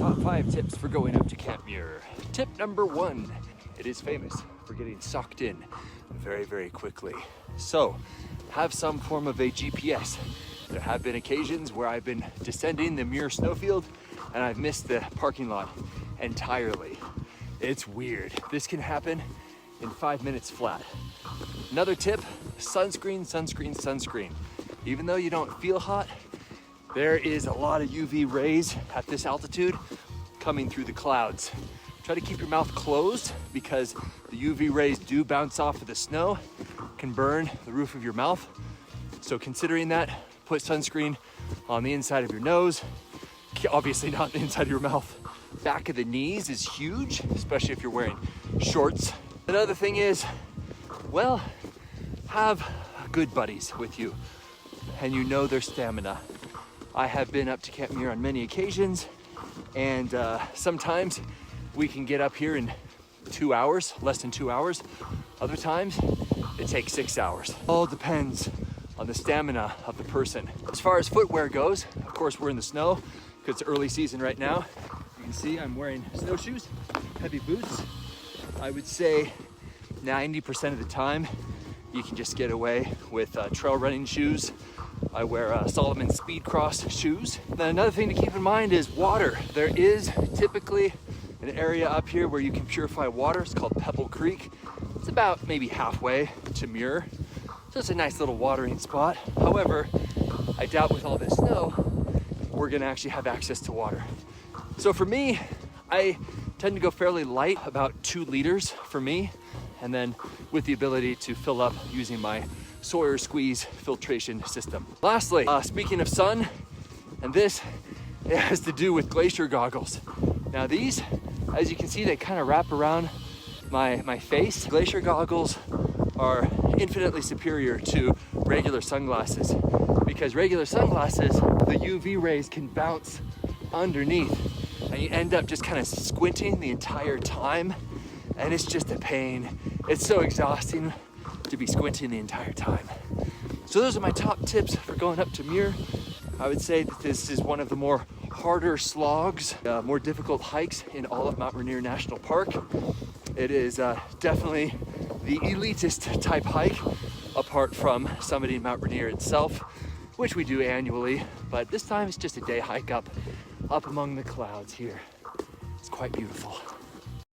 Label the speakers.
Speaker 1: top 5 tips for going up to Camp Muir. Tip number 1, it is famous for getting sucked in very, very quickly. So have some form of a GPS. There have been occasions where I've been descending the Muir snowfield and I've missed the parking lot entirely. It's weird. This can happen in 5 minutes flat. Another tip, sunscreen, sunscreen, sunscreen. Even though you don't feel hot, there is a lot of UV rays at this altitude coming through the clouds. Try to keep your mouth closed because the UV rays do bounce off of the snow, can burn the roof of your mouth. So considering that, put sunscreen on the inside of your nose, obviously not the inside of your mouth. Back of the knees is huge, especially if you're wearing shorts. Another thing is, well, have good buddies with you and you know their stamina. I have been up to Camp Muir on many occasions, and sometimes we can get up here in 2 hours, less than 2 hours. Other times it takes 6 hours. All depends on the stamina of the person. As far as footwear goes, of course we're in the snow because it's early season right now. You can see I'm wearing snowshoes, heavy boots. I would say 90% of the time you can just get away with trail running shoes. I wear Solomon Speed Cross shoes. Then another thing to keep in mind is water. There is typically an area up here where you can purify water. It's called Pebble Creek. It's about maybe halfway to Muir. So it's a nice little watering spot. However, I doubt with all this snow, we're gonna actually have access to water. So for me, I tend to go fairly light, about 2 liters for me. And then with the ability to fill up using my Sawyer squeeze filtration system. Lastly, speaking of sun, and this, it has to do with glacier goggles. Now these, as you can see, they kind of wrap around my face. Glacier goggles are infinitely superior to regular sunglasses because regular sunglasses, the UV rays can bounce underneath and you end up just kind of squinting the entire time, and it's just a pain. It's so exhausting to be squinting the entire time. So those are my top tips for going up to Muir. I would say that this is one of the more harder slogs, more difficult hikes in all of Mount Rainier National Park. It is definitely the elitist type hike, apart from summiting Mount Rainier itself, which we do annually, but this time it's just a day hike up among the clouds here. It's quite beautiful.